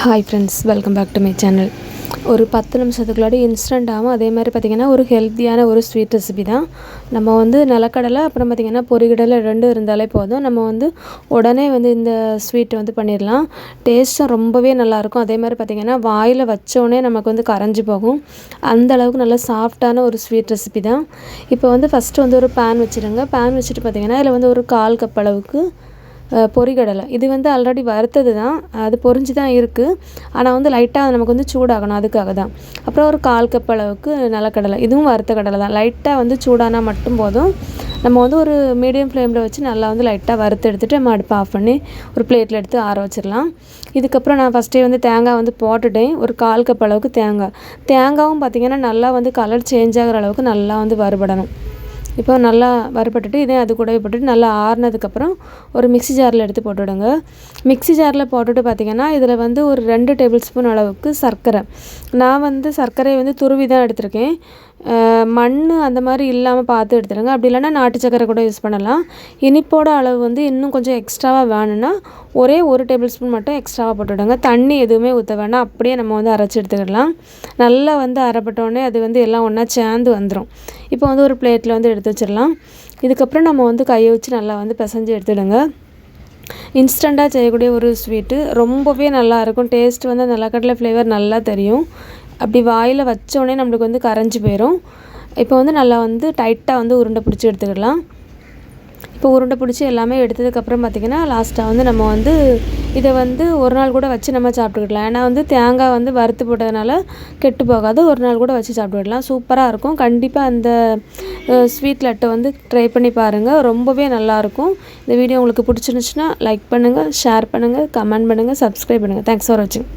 Hi friends, welcome back to my channel. ஒரு 10 நிமிஷத்துக்குள்ளாடி instant ஆகும். அதே மாதிரி பார்த்திங்கன்னா ஒரு ஹெல்த்தியான ஒரு ஸ்வீட் ரெசிபி தான். நம்ம நிலக்கடலை அப்புறம் பார்த்திங்கன்னா பொரிகடலை 2 இருந்தாலே போதும். நம்ம உடனே இந்த ஸ்வீட் பண்ணிடலாம். டேஸ்ட்டும் ரொம்பவே நல்லாயிருக்கும். அதே மாதிரி பார்த்திங்கன்னா வாயில் வச்சோடனே நமக்கு கரைஞ்சி போகும். அந்த அளவுக்கு நல்லா சாஃப்டான ஒரு ஸ்வீட் ரெசிபி தான். இப்போ ஃபஸ்ட்டு ஒரு பேன் வச்சுருங்க. பேன் வச்சுட்டு பார்த்திங்கன்னா இதில் ஒரு 1/4 கப் அளவுக்கு பொரிகடலை. இது ஆல்ரெடி வறுத்தது தான், அது பொரிஞ்சு தான் இருக்குது. ஆனால் லைட்டாக நமக்கு சூடாகணும், அதுக்காக தான். அப்புறம் ஒரு 1/4 கப் அளவுக்கு நிலக்கடலை, இதுவும் வறுத்த கடலை தான். லைட்டாக சூடானால் மட்டும் போதும். நம்ம ஒரு மீடியம் ஃப்ளேமில் வச்சு நல்லா லைட்டாக வறுத்து எடுத்துகிட்டு நம்ம அடுப்பை ஆஃப் பண்ணி ஒரு பிளேட்டில் எடுத்து ஆற வச்சிடலாம். இதுக்கப்புறம் நான் ஃபஸ்ட்டே தேங்காய் போட்டுட்டேன். ஒரு 1/4 கப் அளவுக்கு தேங்காயும் பார்த்திங்கன்னா நல்லா கலர் சேஞ்ச் ஆகிற அளவுக்கு நல்லா வறுபடணும். இப்போ நல்லா வறுபட்டுட்டு இதே அது கூடவே போட்டுட்டு நல்லா ஆறுனதுக்கப்புறம் ஒரு மிக்ஸி ஜாரில் எடுத்து போட்டுவிடுங்க. மிக்ஸி ஜாரில் போட்டுட்டு பார்த்திங்கன்னா இதில் ஒரு 2 டேபிள் ஸ்பூன் அளவுக்கு சர்க்கரை. நான் சர்க்கரையை துருவி தான் எடுத்திருக்கேன். மண் அந்த மாதிரி இல்லாமல் பார்த்து எடுத்துடுங்க. அப்படி இல்லைன்னா நாட்டு சர்க்கரை கூட யூஸ் பண்ணலாம். இனிப்போட அளவு இன்னும் கொஞ்சம் எக்ஸ்ட்ராவாக வேணும்னா ஒரே 1 டேபிள் ஸ்பூன் மட்டும் எக்ஸ்ட்ராவாக போட்டுவிடுங்க. தண்ணி எதுவுமே ஊற்ற வேண்டாம், அப்படியே நம்ம அரைச்சி எடுத்துக்கிடலாம். நல்லா அரைப்பட்டோடனே அது எல்லாம் ஒன்றா சேர்ந்து வந்துடும். இப்போ ஒரு பிளேட்டில் எடுத்து வச்சிடலாம். இதுக்கப்புறம் நம்ம கையை வச்சு நல்லா பிசைஞ்சு எடுத்துடுங்க. இன்ஸ்டண்ட்டாக செய்யக்கூடிய ஒரு ஸ்வீட்டு, ரொம்பவே நல்லாயிருக்கும். டேஸ்ட் நிலக்கடலை ஃப்ளேவர் நல்லா தெரியும். அப்படி வாயில் வச்சோடனே நம்மளுக்கு கரைஞ்சி போயிடும். இப்போ நல்லா டைட்டாக உருண்டை பிடிச்சி எடுத்துக்கிடலாம். இப்போ உருண்டை பிடிச்சி எல்லாமே எடுத்ததுக்கப்புறம் பார்த்திங்கன்னா லாஸ்ட்டாக நம்ம இதை ஒரு நாள் கூட வச்சு நம்ம சாப்பிட்டுக்கிடலாம். ஏன்னா தேங்காய் வறுத்து போட்டதுனால கெட்டு போகாது. ஒரு நாள் கூட வச்சு சாப்பிட்டுக்கிடலாம். சூப்பராக இருக்கும். கண்டிப்பாக அந்த ஸ்வீட் லட்டை ட்ரை பண்ணி பாருங்கள். ரொம்பவே நல்லாயிருக்கும். இந்த வீடியோ உங்களுக்கு பிடிச்சிருந்துச்சுன்னா லைக் பண்ணுங்கள், ஷேர் பண்ணுங்கள், கமெண்ட் பண்ணுங்கள், சப்ஸ்கிரைப் பண்ணுங்கள். தேங்க்ஸ் ஃபார் வாட்சிங்.